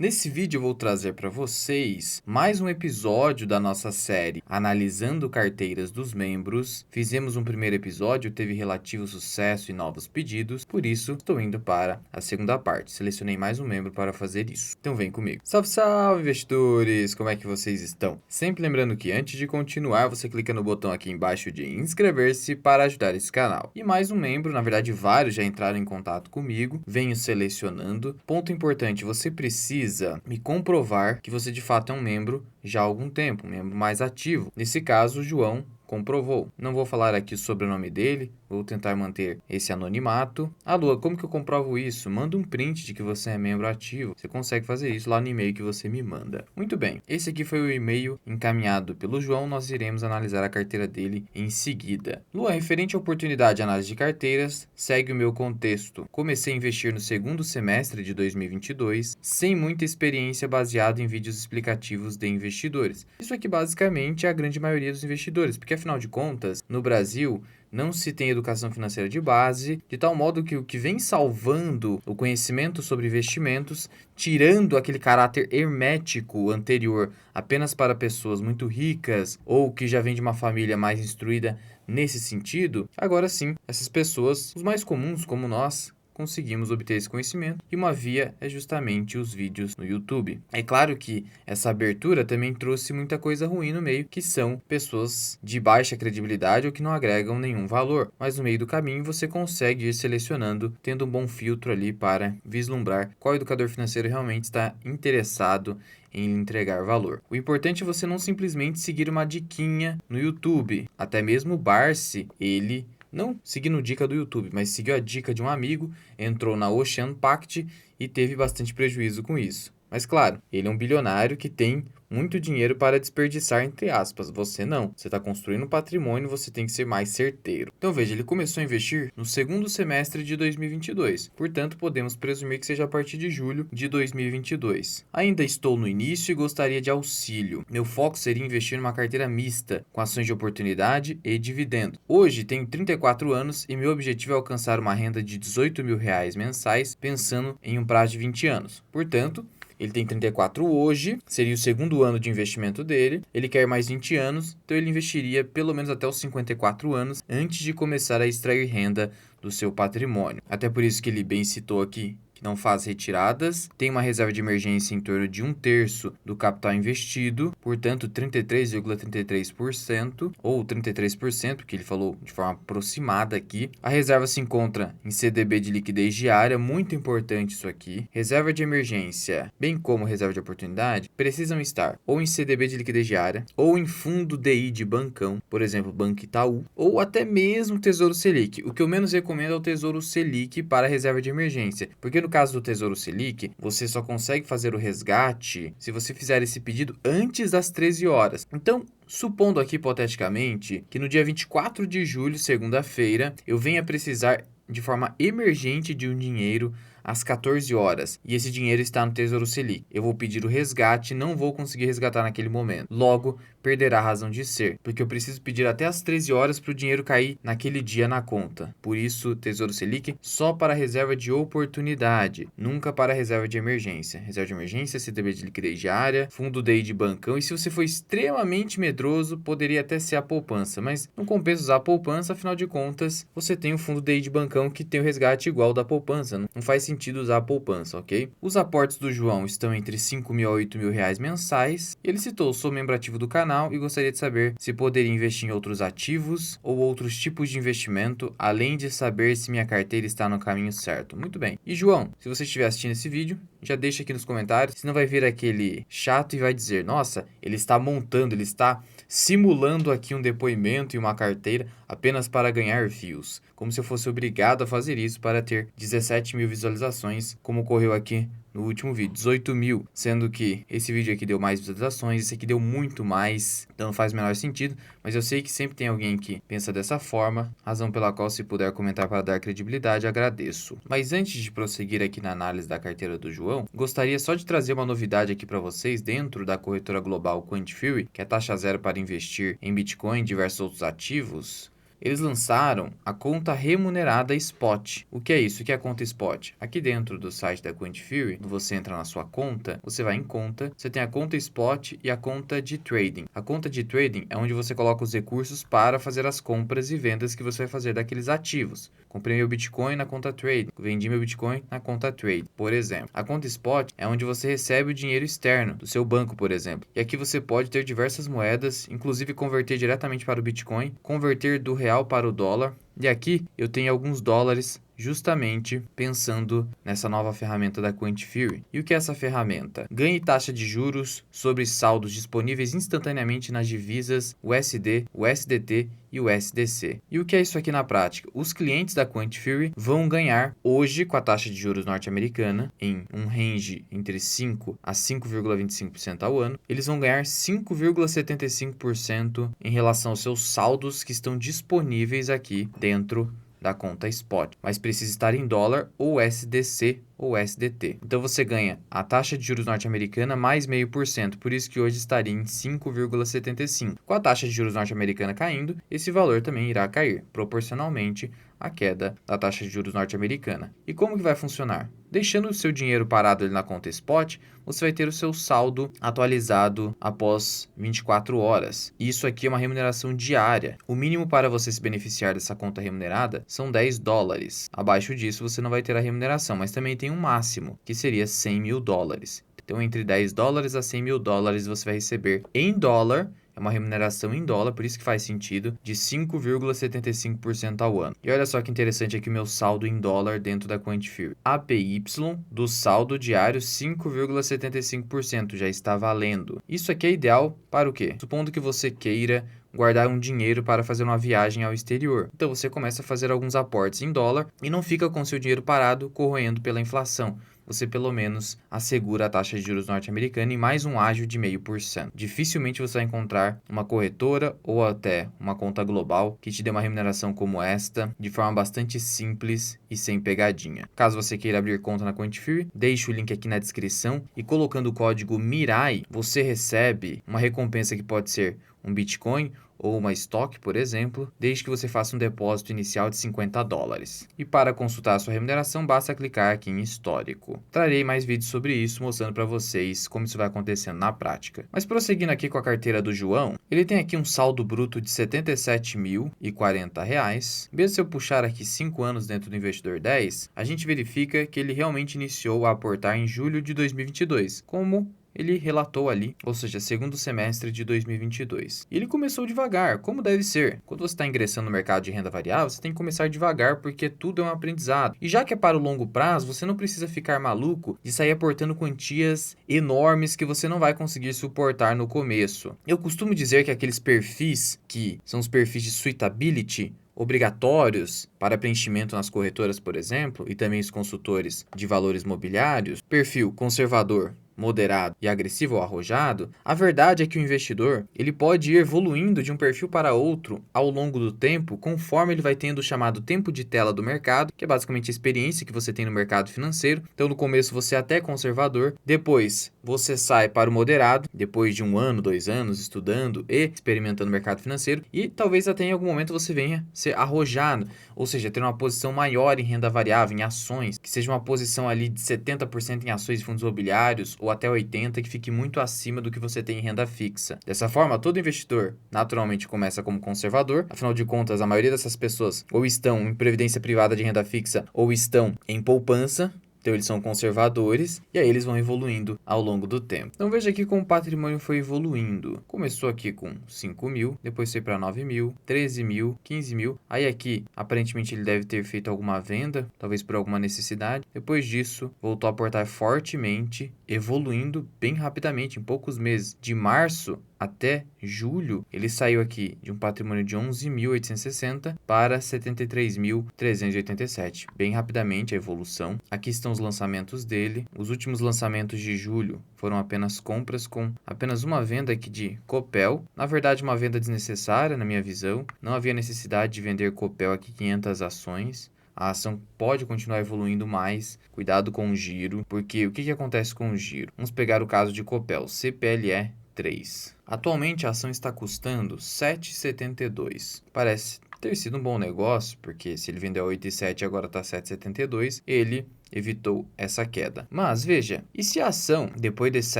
Nesse vídeo eu vou trazer para vocês mais um episódio da nossa série Analisando Carteiras dos Membros. Fizemos um primeiro episódio, teve relativo sucesso e novos pedidos, por isso estou indo para a segunda parte. Selecionei mais um membro para fazer isso. Então vem comigo. Salve, salve, investidores! Como é que vocês estão? Sempre lembrando que antes de continuar, você clica no botão aqui embaixo de inscrever-se para ajudar esse canal. E mais um membro, na verdade vários já entraram em contato comigo, venho selecionando. Ponto importante, você precisa me comprovar que você de fato é um membro já há algum tempo, um membro mais ativo. Nesse caso, o João comprovou. Não vou falar aqui sobre o nome dele, vou tentar manter esse anonimato. Lua, como que eu comprovo isso? Manda um print de que você é membro ativo. Você consegue fazer isso lá no e-mail que você me manda. Muito bem, esse aqui foi o e-mail encaminhado pelo João, nós iremos analisar a carteira dele em seguida. Lua, referente à oportunidade de análise de carteiras, segue o meu contexto. Comecei a investir no segundo semestre de 2022, sem muita experiência baseado em vídeos explicativos de investidores. Isso aqui basicamente é a grande maioria dos investidores, porque afinal de contas, no Brasil, não se tem educação financeira de base, de tal modo que o que vem salvando o conhecimento sobre investimentos, tirando aquele caráter hermético anterior apenas para pessoas muito ricas ou que já vem de uma família mais instruída nesse sentido, agora sim, essas pessoas, os mais comuns como nós, conseguimos obter esse conhecimento e uma via é justamente os vídeos no YouTube. É claro que essa abertura também trouxe muita coisa ruim no meio, que são pessoas de baixa credibilidade ou que não agregam nenhum valor, mas no meio do caminho você consegue ir selecionando, tendo um bom filtro ali para vislumbrar qual educador financeiro realmente está interessado em entregar valor. O importante é você não simplesmente seguir uma diquinha no YouTube. Até mesmo o Barsi, ele não seguindo dica do YouTube, mas seguiu a dica de um amigo, entrou na Ocean Pact e teve bastante prejuízo com isso. Mas claro, ele é um bilionário que tem muito dinheiro para desperdiçar, entre aspas. Você não. Você está construindo um patrimônio, você tem que ser mais certeiro. Então veja, ele começou a investir no segundo semestre de 2022. Portanto, podemos presumir que seja a partir de julho de 2022. Ainda estou no início e gostaria de auxílio. Meu foco seria investir numa carteira mista, com ações de oportunidade e dividendo. Hoje tenho 34 anos e meu objetivo é alcançar uma renda de R$18 mil mensais, pensando em um prazo de 20 anos. Portanto, ele tem 34 hoje, seria o segundo ano de investimento dele. Ele quer mais 20 anos, então ele investiria pelo menos até os 54 anos antes de começar a extrair renda do seu patrimônio. Até por isso que ele bem citou aqui que não faz retiradas, tem uma reserva de emergência em torno de 1/3 do capital investido, portanto 33,33% ou 33%, que ele falou de forma aproximada aqui. A reserva se encontra em CDB de liquidez diária, muito importante isso aqui. Reserva de emergência, bem como reserva de oportunidade, precisam estar ou em CDB de liquidez diária, ou em fundo DI de bancão, por exemplo, Banco Itaú, ou até mesmo Tesouro Selic. O que eu menos recomendo é o Tesouro Selic para a reserva de emergência, porque no caso do Tesouro Selic, você só consegue fazer o resgate se você fizer esse pedido antes das 13 horas. Então, supondo aqui hipoteticamente que no dia 24 de julho, segunda-feira, eu venha precisar de forma emergente de um dinheiro às 14 horas e esse dinheiro está no Tesouro Selic. Eu vou pedir o resgate, não vou conseguir resgatar naquele momento. Logo, perderá a razão de ser, porque eu preciso pedir até às 13 horas para o dinheiro cair naquele dia na conta. Por isso, Tesouro Selic só para reserva de oportunidade, nunca para reserva de emergência. Reserva de emergência, CDB de liquidez diária, fundo DI de bancão, e se você for extremamente medroso, poderia até ser a poupança, mas não compensa usar a poupança, afinal de contas, você tem o fundo DI de bancão que tem o resgate igual ao da poupança, não faz sentido usar a poupança, ok? Os aportes do João estão entre 5 mil a 8 mil reais mensais, e ele citou, sou membro ativo do canal e gostaria de saber se poderia investir em outros ativos ou outros tipos de investimento, além de saber se minha carteira está no caminho certo. Muito bem. E João, se você estiver assistindo esse vídeo, já deixa aqui nos comentários, senão vai vir aquele chato e vai dizer, nossa, ele está montando, ele está simulando aqui um depoimento e uma carteira apenas para ganhar views, como se eu fosse obrigado a fazer isso para ter 17 mil visualizações, como ocorreu aqui no último vídeo, 18 mil, sendo que esse vídeo aqui deu mais visualizações, esse aqui deu muito mais, então não faz o menor sentido, mas eu sei que sempre tem alguém que pensa dessa forma, razão pela qual, se puder comentar para dar credibilidade, agradeço. Mas antes de prosseguir aqui na análise da carteira do João, gostaria só de trazer uma novidade aqui para vocês dentro da corretora global Quant Fury, que é taxa zero para investir em Bitcoin e diversos outros ativos. eles lançaram a conta remunerada Spot. O que é isso? O que é a conta Spot? Aqui dentro do site da Quantifury, quando você entra na sua conta, você vai em conta, você tem a conta Spot e a conta de trading. A conta de trading é onde você coloca os recursos para fazer as compras e vendas que você vai fazer daqueles ativos. Comprei meu Bitcoin na conta Trade, vendi meu Bitcoin na conta Trade, por exemplo. A conta Spot é onde você recebe o dinheiro externo do seu banco, por exemplo. E aqui você pode ter diversas moedas, inclusive converter diretamente para o Bitcoin, converter do real para o dólar. E aqui eu tenho alguns dólares justamente pensando nessa nova ferramenta da Quantifury. E o que é essa ferramenta? Ganhe taxa de juros sobre saldos disponíveis instantaneamente nas divisas USD, USDT e USDC. E o que é isso aqui na prática? Os clientes da Quantifury vão ganhar hoje com a taxa de juros norte-americana em um range entre 5 a 5,25% ao ano. Eles vão ganhar 5,75% em relação aos seus saldos que estão disponíveis aqui dentro da conta Spot, mas precisa estar em dólar ou SDC ou SDT. Então você ganha a taxa de juros norte-americana mais 0,5%, por isso que hoje estaria em 5,75%. Com a taxa de juros norte-americana caindo, esse valor também irá cair, proporcionalmente à queda da taxa de juros norte-americana. E como que vai funcionar? Deixando o seu dinheiro parado ali na conta Spot, você vai ter o seu saldo atualizado após 24 horas. Isso aqui é uma remuneração diária. O mínimo para você se beneficiar dessa conta remunerada são 10 dólares. Abaixo disso você não vai ter a remuneração, mas também tem um máximo, que seria 100 mil dólares. Então, entre 10 dólares a 100 mil dólares você vai receber em dólar. É uma remuneração em dólar, por isso que faz sentido, de 5,75% ao ano. E olha só que interessante aqui o meu saldo em dólar dentro da Quantifury. APY do saldo diário 5,75% já está valendo. Isso aqui é ideal para o quê? Supondo que você queira guardar um dinheiro para fazer uma viagem ao exterior. Então você começa a fazer alguns aportes em dólar e não fica com seu dinheiro parado corroendo pela inflação. Você pelo menos assegura a taxa de juros norte-americana em mais um ágio de 0,5%. Dificilmente você vai encontrar uma corretora ou até uma conta global que te dê uma remuneração como esta, de forma bastante simples e sem pegadinha. Caso você queira abrir conta na Quantifury, deixe o link aqui na descrição e colocando o código MIRAI, você recebe uma recompensa que pode ser um Bitcoin ou uma estoque, por exemplo, desde que você faça um depósito inicial de 50 dólares. E para consultar a sua remuneração, basta clicar aqui em histórico. Trarei mais vídeos sobre isso, mostrando para vocês como isso vai acontecendo na prática. Mas prosseguindo aqui com a carteira do João, ele tem aqui um saldo bruto de R$ 77.040. Mesmo se eu puxar aqui 5 anos dentro do Investidor 10, a gente verifica que ele realmente iniciou a aportar em julho de 2022, como ele relatou ali, ou seja, segundo semestre de 2022. E ele começou devagar, como deve ser. Quando você está ingressando no mercado de renda variável, você tem que começar devagar, porque tudo é um aprendizado. E já que é para o longo prazo, você não precisa ficar maluco de sair aportando quantias enormes que você não vai conseguir suportar no começo. Eu costumo dizer que aqueles perfis, que são os perfis de suitability, obrigatórios para preenchimento nas corretoras, por exemplo, e também os consultores de valores mobiliários, perfil conservador, moderado e agressivo ou arrojado, a verdade é que o investidor ele pode ir evoluindo de um perfil para outro ao longo do tempo, conforme ele vai tendo o chamado tempo de tela do mercado, que é basicamente a experiência que você tem no mercado financeiro. Então, no começo você é até conservador, depois você sai para o moderado, depois de 1 ano, 2 anos estudando e experimentando o mercado financeiro, e talvez até em algum momento você venha ser arrojado, ou seja, ter uma posição maior em renda variável, em ações, que seja uma posição ali de 70% em ações e fundos imobiliários, ou até 80%, que fique muito acima do que você tem em renda fixa. Dessa forma, todo investidor naturalmente começa como conservador, afinal de contas, a maioria dessas pessoas ou estão em previdência privada de renda fixa ou estão em poupança. Então eles são conservadores e aí eles vão evoluindo ao longo do tempo. Então veja aqui como o patrimônio foi evoluindo. Começou aqui com 5 mil, depois foi para 9 mil, 13 mil, 15 mil. Aí aqui, aparentemente ele deve ter feito alguma venda, talvez por alguma necessidade. Depois disso, voltou a aportar fortemente, evoluindo bem rapidamente, em poucos meses. De março até julho, ele saiu aqui de um patrimônio de 11.860 para 73.387. Bem rapidamente a evolução. Aqui estão os lançamentos dele. Os últimos lançamentos de julho foram apenas compras com apenas uma venda aqui de Copel. Na verdade, uma venda desnecessária, na minha visão. Não havia necessidade de vender Copel aqui 500 ações. A ação pode continuar evoluindo mais, cuidado com o giro, porque o que acontece com o giro? Vamos pegar o caso de Copel, CPLE 3. Atualmente a ação está custando R$ 7,72. Parece ter sido um bom negócio, porque se ele vendeu a 8,7 e agora está 7,72, ele evitou essa queda. Mas veja, e se a ação, depois desse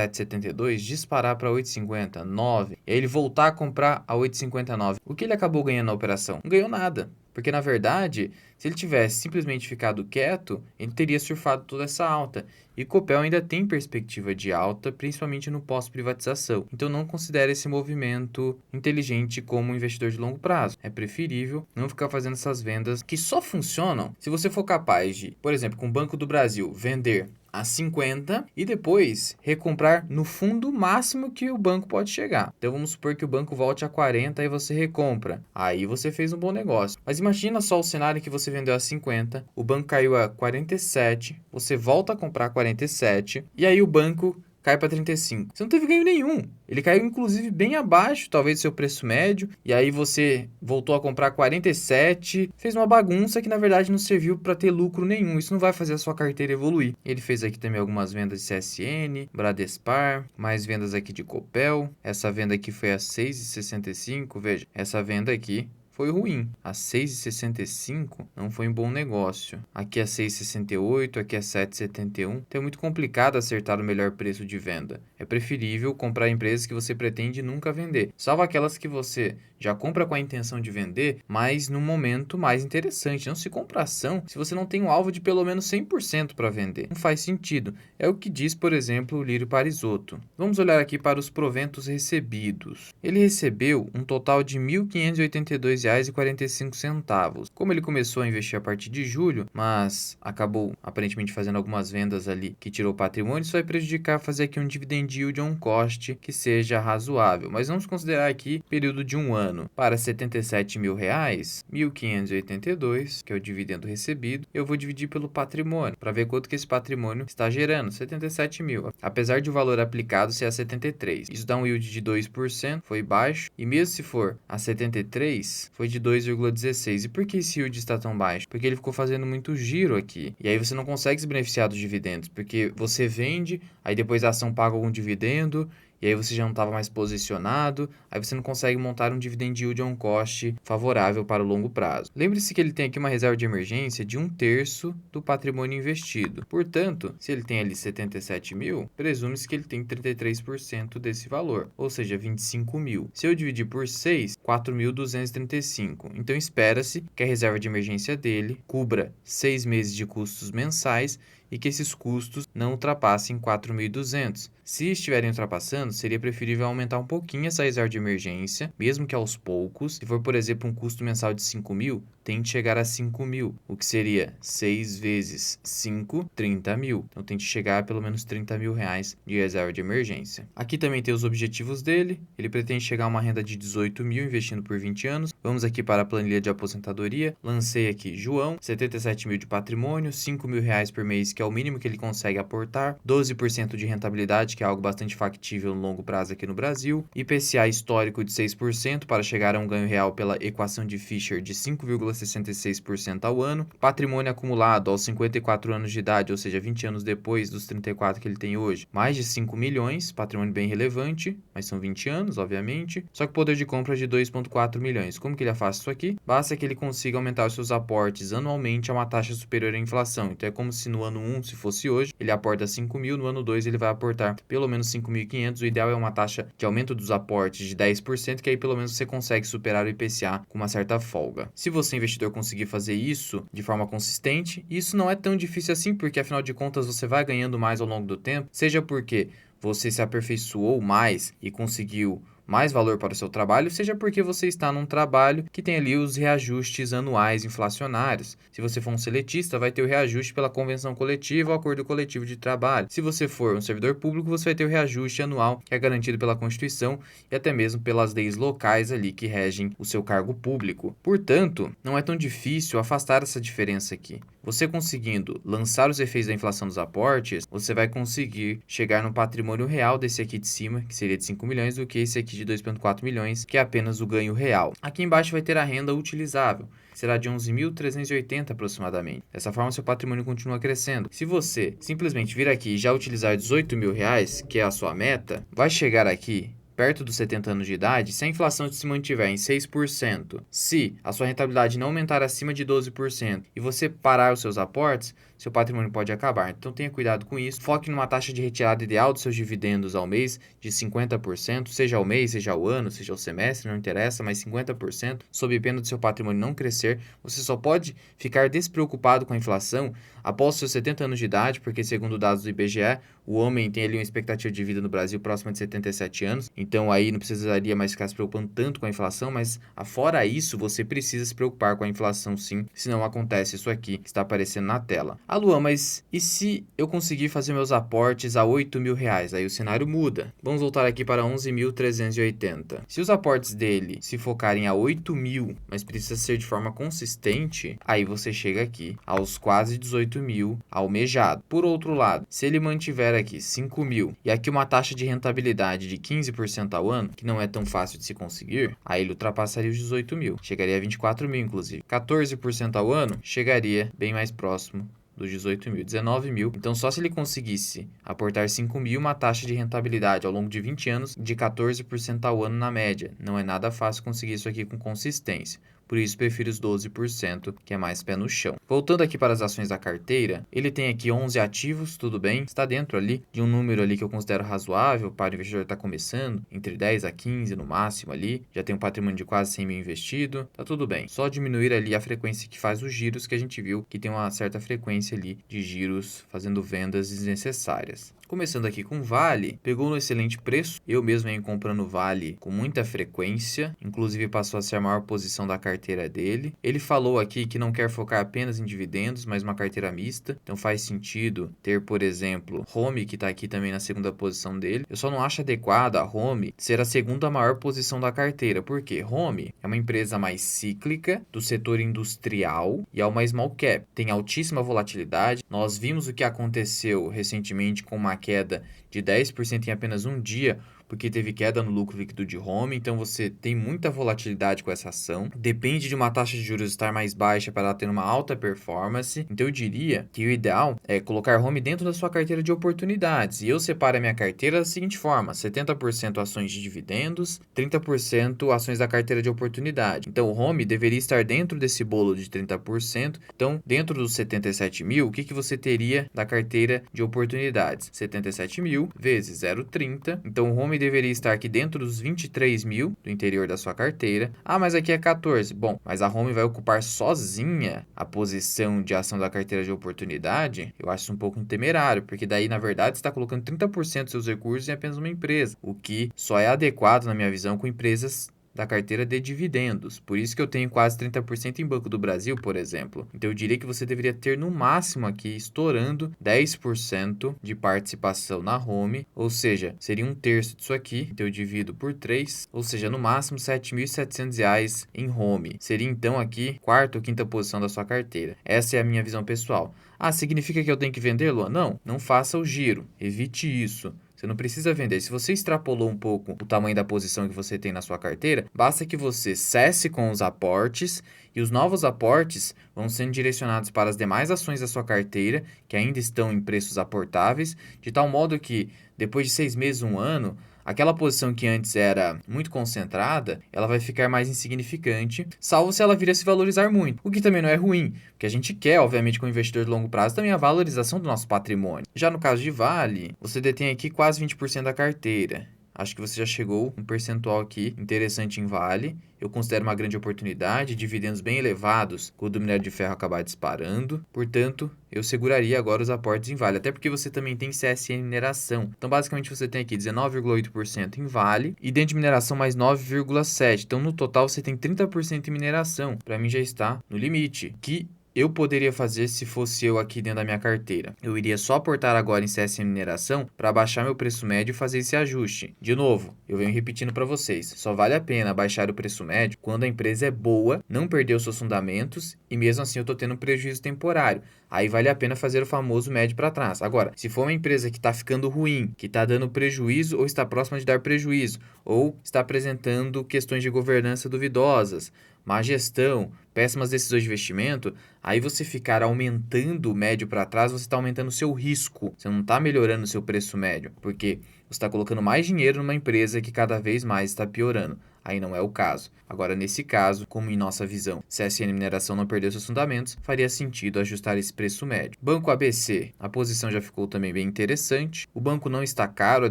7,72, disparar para 8,50, 9, e aí ele voltar a comprar a 8,59, o que ele acabou ganhando na operação? Não ganhou nada. Porque, na verdade, se ele tivesse simplesmente ficado quieto, ele teria surfado toda essa alta. E Copel ainda tem perspectiva de alta, principalmente no pós-privatização. Então, não considere esse movimento inteligente como um investidor de longo prazo. É preferível não ficar fazendo essas vendas que só funcionam se você for capaz de, por exemplo, com o Banco do Brasil, vender a 50 e depois recomprar no fundo máximo que o banco pode chegar. Então vamos supor que o banco volte a 40 e você recompra. Aí você fez um bom negócio. Mas imagina só o cenário que você vendeu a 50, o banco caiu a 47, você volta a comprar 47 e aí o banco cai para 35. Você não teve ganho nenhum. Ele caiu, inclusive, bem abaixo, talvez, do seu preço médio. E aí você voltou a comprar 47. Fez uma bagunça que, na verdade, não serviu para ter lucro nenhum. Isso não vai fazer a sua carteira evoluir. Ele fez aqui também algumas vendas de CSN, Bradespar, mais vendas aqui de Copel. Essa venda aqui foi a 6,65. Veja, essa venda aqui foi ruim. A 6,65 não foi um bom negócio. Aqui é 6,68, aqui é 7,71. Então é muito complicado acertar o melhor preço de venda. É preferível comprar empresas que você pretende nunca vender, salvo aquelas que você já compra com a intenção de vender, mas num momento mais interessante. Não se compra ação se você não tem um alvo de pelo menos 100% para vender. Não faz sentido. É o que diz, por exemplo, o Lírio Parisotto. Vamos olhar aqui para os proventos recebidos. Ele recebeu um total de R$ 1.582,45. Como ele começou a investir a partir de julho, mas acabou aparentemente fazendo algumas vendas ali que tirou patrimônio, isso vai prejudicar fazer aqui um dividend yield on cost que seja razoável. Mas vamos considerar aqui período de um ano. Para R$ 77 mil, 1.582, que é o dividendo recebido, eu vou dividir pelo patrimônio, para ver quanto que esse patrimônio está gerando, 77 mil. Apesar de o valor aplicado ser a 73. Isso dá um yield de 2%, foi baixo, e mesmo se for a 73, foi de 2,16. E por que esse yield está tão baixo? Porque ele ficou fazendo muito giro aqui, e aí você não consegue se beneficiar dos dividendos, porque você vende, aí depois a ação paga algum dividendo, e aí você já não estava mais posicionado, aí você não consegue montar um dividend yield on cost favorável para o longo prazo. Lembre-se que ele tem aqui uma reserva de emergência de 1/3 do patrimônio investido. Portanto, se ele tem ali 77 mil, presume-se que ele tem 33% desse valor, ou seja, 25 mil. Se eu dividir por 6, 4.235. Então espera-se que a reserva de emergência dele cubra 6 meses de custos mensais e que esses custos não ultrapassem 4.200. Se estiverem ultrapassando, seria preferível aumentar um pouquinho essa reserva de emergência, mesmo que aos poucos. Se for, por exemplo, um custo mensal de 5 mil, tente chegar a 5 mil, o que seria 6 vezes 5, 30 mil. Então tente chegar a pelo menos 30 mil reais de reserva de emergência. Aqui também tem os objetivos dele. Ele pretende chegar a uma renda de 18 mil investindo por 20 anos. Vamos aqui para a planilha de aposentadoria. Lancei aqui João, 77 mil de patrimônio, 5 mil reais por mês, que é o mínimo que ele consegue aportar, 12% de rentabilidade, que é algo bastante factível no longo prazo aqui no Brasil, IPCA histórico de 6% para chegar a um ganho real pela equação de Fisher de 5,66% ao ano, patrimônio acumulado aos 54 anos de idade, ou seja, 20 anos depois dos 34 que ele tem hoje, mais de 5 milhões, patrimônio bem relevante, mas são 20 anos, obviamente, só que poder de compra de 2,4 milhões. Como que ele afasta isso aqui? Basta que ele consiga aumentar os seus aportes anualmente a uma taxa superior à inflação. Então é como se no ano 1, se fosse hoje, ele aporta 5 mil, no ano 2 ele vai aportar pelo menos 5.500. O ideal é uma taxa de aumento dos aportes de 10%, que aí pelo menos você consegue superar o IPCA com uma certa folga. Se você, investidor, conseguir fazer isso de forma consistente, isso não é tão difícil assim, porque afinal de contas você vai ganhando mais ao longo do tempo, seja porque você se aperfeiçoou mais e conseguiu mais valor para o seu trabalho, seja porque você está num trabalho que tem ali os reajustes anuais inflacionários. Se você for um seletista, vai ter o reajuste pela convenção coletiva ou acordo coletivo de trabalho. Se você for um servidor público, você vai ter o reajuste anual, que é garantido pela Constituição e até mesmo pelas leis locais ali que regem o seu cargo público. Portanto, não é tão difícil afastar essa diferença aqui. Você conseguindo lançar os efeitos da inflação dos aportes, você vai conseguir chegar no patrimônio real desse aqui de cima, que seria de 5 milhões, do que esse aqui de 2,4 milhões, que é apenas o ganho real. Aqui embaixo vai ter a renda utilizável, que será de 11.380 aproximadamente. Dessa forma, seu patrimônio continua crescendo. Se você simplesmente vir aqui e já utilizar 18 mil reais, que é a sua meta, vai chegar aqui perto dos 70 anos de idade, se a inflação se mantiver em 6%, se a sua rentabilidade não aumentar acima de 12% e você parar os seus aportes, seu patrimônio pode acabar. Então tenha cuidado com isso. Foque numa taxa de retirada ideal dos seus dividendos ao mês de 50%, seja ao mês, seja ao ano, seja ao semestre, não interessa, mas 50%, sob pena do seu patrimônio não crescer. Você só pode ficar despreocupado com a inflação após seus 70 anos de idade, porque segundo dados do IBGE, o homem tem ali uma expectativa de vida no Brasil próxima de 77 anos, então aí não precisaria mais ficar se preocupando tanto com a inflação, mas fora isso, você precisa se preocupar com a inflação sim, senão acontece isso aqui que está aparecendo na tela. Ah, Luan, mas e se eu conseguir fazer meus aportes a R$ 8.000? Aí o cenário muda. Vamos voltar aqui para 11.380. Se os aportes dele se focarem a 8.000, mas precisa ser de forma consistente, aí você chega aqui aos quase 18.000 almejado. Por outro lado, se ele mantiver aqui 5.000 e aqui uma taxa de rentabilidade de 15% ao ano, que não é tão fácil de se conseguir, aí ele ultrapassaria os 18.000. Chegaria a 24.000, inclusive. 14% ao ano, chegaria bem mais próximo dos 18.000, 19.000. Então, só se ele conseguisse aportar 5.000, uma taxa de rentabilidade ao longo de 20 anos de 14% ao ano na média. Não é nada fácil conseguir isso aqui com consistência. Por isso, prefiro os 12%, que é mais pé no chão. Voltando aqui para as ações da carteira, ele tem aqui 11 ativos, tudo bem. Está dentro ali de um número ali que eu considero razoável para o investidor estar começando, entre 10 a 15 no máximo ali. Já tem um patrimônio de quase 100 mil investido, tá tudo bem. Só diminuir ali a frequência que faz os giros, que a gente viu que tem uma certa frequência ali de giros fazendo vendas desnecessárias. Começando aqui com Vale, pegou no excelente preço. Eu mesmo venho comprando Vale com muita frequência, inclusive passou a ser a maior posição da carteira dele. Ele falou aqui que não quer focar apenas em dividendos, mas uma carteira mista. Então faz sentido ter, por exemplo, Home, que está aqui também na segunda posição dele. Eu só não acho adequado a Home ser a segunda maior posição da carteira, porque Home é uma empresa mais cíclica do setor industrial e é uma small cap. Tem altíssima volatilidade. Nós vimos o que aconteceu recentemente com uma queda de 10% em apenas um dia, porque teve queda no lucro líquido de Home, então você tem muita volatilidade com essa ação. Depende de uma taxa de juros estar mais baixa para ela ter uma alta performance. Então eu diria que o ideal é colocar Home dentro da sua carteira de oportunidades. E eu separo a minha carteira da seguinte forma: 70% ações de dividendos, 30% ações da carteira de oportunidade. Então o Home deveria estar dentro desse bolo de 30%. Então, dentro dos 77.000, o que você teria da carteira de oportunidades? 77.000 vezes 0,30. Então o Home deveria estar aqui dentro dos 23.000 do interior da sua carteira. Ah, mas aqui é 14. Bom, mas a Home vai ocupar sozinha a posição de ação da carteira de oportunidade? Eu acho isso um pouco temerário, porque daí, na verdade, você está colocando 30% dos seus recursos em apenas uma empresa, o que só é adequado, na minha visão, com empresas da carteira de dividendos. Por isso que eu tenho quase 30% em Banco do Brasil, por exemplo. Então eu diria que você deveria ter no máximo aqui, estourando 10% de participação na Home, ou seja, seria um terço disso aqui. Então eu divido por 3, ou seja, no máximo R$ 7.700 em Home. Seria então aqui quarta ou quinta posição da sua carteira. Essa é a minha visão pessoal. Ah, significa que eu tenho que vender, Luan? Não, não faça o giro. Evite isso. Você não precisa vender. Se você extrapolou um pouco o tamanho da posição que você tem na sua carteira, basta que você cesse com os aportes e os novos aportes vão sendo direcionados para as demais ações da sua carteira, que ainda estão em preços aportáveis, de tal modo que depois de 6 meses, um ano, aquela posição que antes era muito concentrada, ela vai ficar mais insignificante, salvo se ela vir a se valorizar muito, o que também não é ruim, porque a gente quer, obviamente, como investidor de longo prazo, também a valorização do nosso patrimônio. Já no caso de Vale, você detém aqui quase 20% da carteira. Acho que você já chegou um percentual aqui interessante em Vale. Eu considero uma grande oportunidade, dividendos bem elevados quando o minério de ferro acabar disparando. Portanto, eu seguraria agora os aportes em Vale, até porque você também tem CSN Mineração. Então, basicamente, você tem aqui 19,8% em Vale e dentro de mineração mais 9,7%. Então, no total, você tem 30% em mineração. Para mim, já está no limite, que eu poderia fazer se fosse eu aqui dentro da minha carteira. Eu iria só aportar agora em CSN Mineração para baixar meu preço médio e fazer esse ajuste. De novo, eu venho repetindo para vocês, só vale a pena baixar o preço médio quando a empresa é boa, não perdeu seus fundamentos e mesmo assim eu estou tendo um prejuízo temporário. Aí vale a pena fazer o famoso médio para trás. Agora, se for uma empresa que está ficando ruim, que está dando prejuízo ou está próxima de dar prejuízo, ou está apresentando questões de governança duvidosas, má gestão, péssimas decisões de investimento, aí você ficar aumentando o médio para trás, você está aumentando o seu risco. Você não está melhorando o seu preço médio, porque você está colocando mais dinheiro numa empresa que cada vez mais está piorando. Aí não é o caso. Agora, nesse caso, como em nossa visão, se a SN Mineração não perdeu seus fundamentos, faria sentido ajustar esse preço médio. Banco ABC, a posição já ficou também bem interessante. O banco não está caro a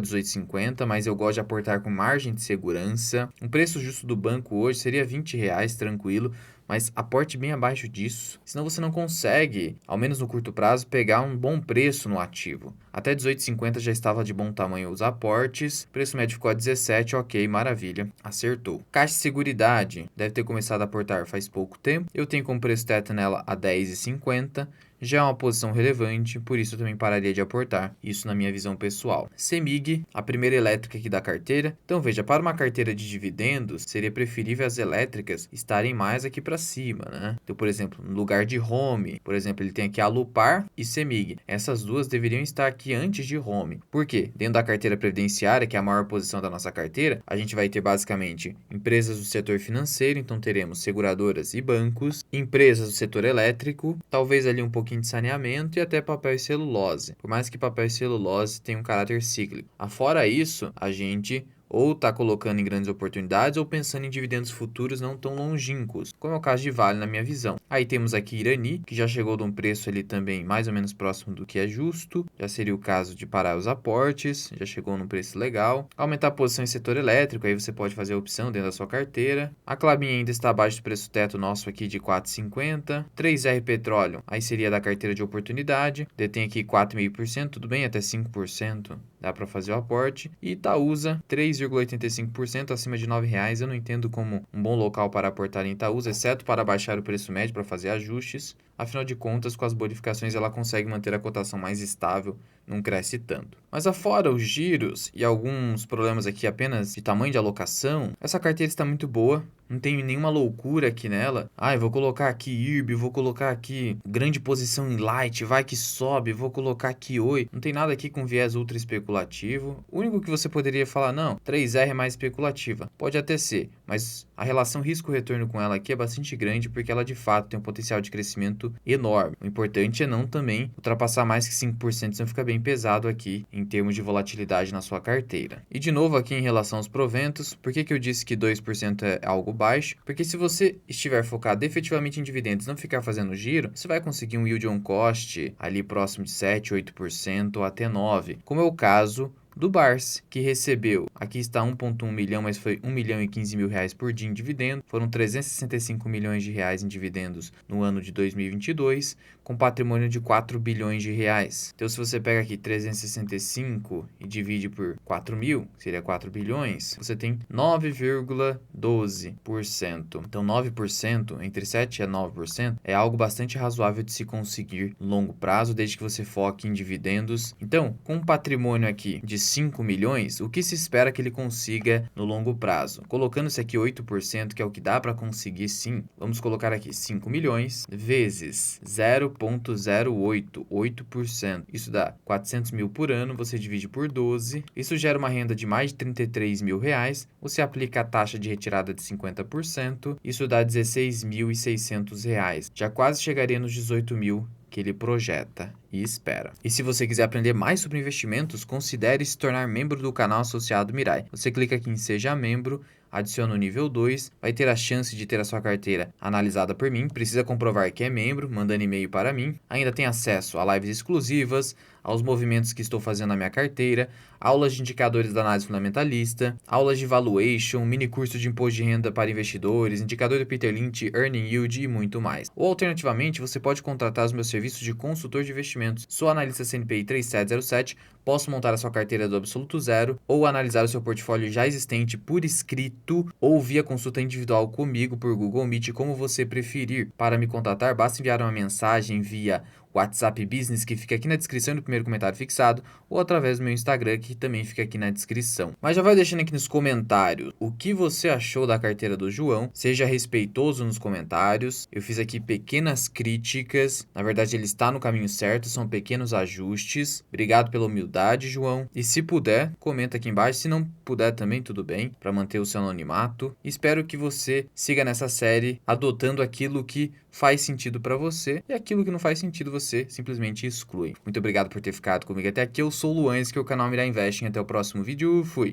18,50, mas eu gosto de aportar com margem de segurança. Um preço justo do banco hoje seria R$ 20, tranquilo, mas aporte bem abaixo disso, senão você não consegue, ao menos no curto prazo, pegar um bom preço no ativo. Até 18,50 já estava de bom tamanho os aportes, preço médio ficou a 17, ok, maravilha, acertou. Caixa de Seguridade, deve ter começado a aportar faz pouco tempo, eu tenho como preço teto nela a 10,50, já é uma posição relevante, por isso eu também pararia de aportar, isso na minha visão pessoal. CEMIG, a primeira elétrica aqui da carteira, então veja, para uma carteira de dividendos, seria preferível as elétricas estarem mais aqui para cima, né? Então, por exemplo, no lugar de Home, por exemplo, ele tem aqui a Alupar e CEMIG, essas duas deveriam estar aqui antes de Home. Por quê? Dentro da carteira previdenciária, que é a maior posição da nossa carteira, a gente vai ter basicamente empresas do setor financeiro, então teremos seguradoras e bancos, empresas do setor elétrico, talvez ali um pouquinho de saneamento e até papel e celulose. Por mais que papel e celulose tenham um caráter cíclico. Afora isso, a gente ou está colocando em grandes oportunidades ou pensando em dividendos futuros não tão longínquos, como é o caso de Vale na minha visão. Aí temos aqui Irani, que já chegou de um preço ali também mais ou menos próximo do que é justo, já seria o caso de parar os aportes, já chegou num preço legal. Aumentar a posição em setor elétrico, aí você pode fazer a opção dentro da sua carteira. A Klabin ainda está abaixo do preço teto nosso aqui de 4,50. 3R Petróleo, aí seria da carteira de oportunidade, detém aqui 4,5%, tudo bem, até 5%. Dá para fazer o aporte. E Itaúsa, 3,85% acima de R$ 9,00. Eu não entendo como um bom local para aportar em Itaúsa, exceto para baixar o preço médio para fazer ajustes. Afinal de contas, com as bonificações, ela consegue manter a cotação mais estável, não cresce tanto. Mas afora os giros e alguns problemas aqui apenas de tamanho de alocação, essa carteira está muito boa. Não tem nenhuma loucura aqui nela. Eu vou colocar aqui IRB, vou colocar aqui grande posição em light, vai que sobe, vou colocar aqui Oi. Não tem nada aqui com viés ultra especulativo. O único que você poderia falar, não, 3R é mais especulativa. Pode até ser, mas a relação risco-retorno com ela aqui é bastante grande porque ela de fato tem um potencial de crescimento enorme. O importante é não também ultrapassar mais que 5%, senão fica bem pesado aqui em termos de volatilidade na sua carteira. E de novo aqui em relação aos proventos, por que eu disse que 2% é algo baixo? Porque se você estiver focado efetivamente em dividendos e não ficar fazendo giro, você vai conseguir um yield on cost ali próximo de 7, 8% ou até 9%, como é o caso do Barsi, que recebeu, aqui está 1,1 milhão, mas foi 1.015.000 reais por dia em dividendo, foram 365 milhões de reais em dividendos no ano de 2022, com patrimônio de 4 bilhões de reais. Então, se você pega aqui 365 e divide por 4 mil, seria 4 bilhões, você tem 9,12%. Então, 9%, entre 7% a 9%, é algo bastante razoável de se conseguir no longo prazo, desde que você foque em dividendos. Então, com um patrimônio aqui de 5 milhões, o que se espera que ele consiga no longo prazo? Colocando-se aqui 8%, que é o que dá para conseguir sim, vamos colocar aqui 5 milhões vezes 0,08, 8%. Isso dá 400 mil por ano, você divide por 12, isso gera uma renda de mais de 33 mil reais, você aplica a taxa de retirada de 50%, isso dá 16.600 reais. Já quase chegaria nos 18 mil que ele projeta e espera. E se você quiser aprender mais sobre investimentos, considere se tornar membro do canal associado Mirai. Você clica aqui em Seja Membro, adiciona o nível 2, vai ter a chance de ter a sua carteira analisada por mim, precisa comprovar que é membro, mandando e-mail para mim, ainda tem acesso a lives exclusivas, aos movimentos que estou fazendo na minha carteira, aulas de indicadores da análise fundamentalista, aulas de valuation, mini curso de imposto de renda para investidores, indicador do Peter Lynch, earning yield e muito mais. Ou alternativamente, você pode contratar os meus serviços de consultor de investimentos. Sou analista CNPI 3707, posso montar a sua carteira do absoluto zero ou analisar o seu portfólio já existente por escrito ou via consulta individual comigo por Google Meet, como você preferir. Para me contatar, basta enviar uma mensagem via WhatsApp Business, que fica aqui na descrição do primeiro comentário fixado, ou através do meu Instagram, que também fica aqui na descrição. Mas já vai deixando aqui nos comentários o que você achou da carteira do João. Seja respeitoso nos comentários. Eu fiz aqui pequenas críticas. Na verdade, ele está no caminho certo, são pequenos ajustes. Obrigado pela humildade, João. E se puder, comenta aqui embaixo. Se não puder também, tudo bem, para manter o seu anonimato. Espero que você siga nessa série adotando aquilo que faz sentido para você e aquilo que não faz sentido você você simplesmente exclui. Muito obrigado por ter ficado comigo até aqui. Eu sou o Luan, esse que é o canal Mirar Investing. Até o próximo vídeo. Fui!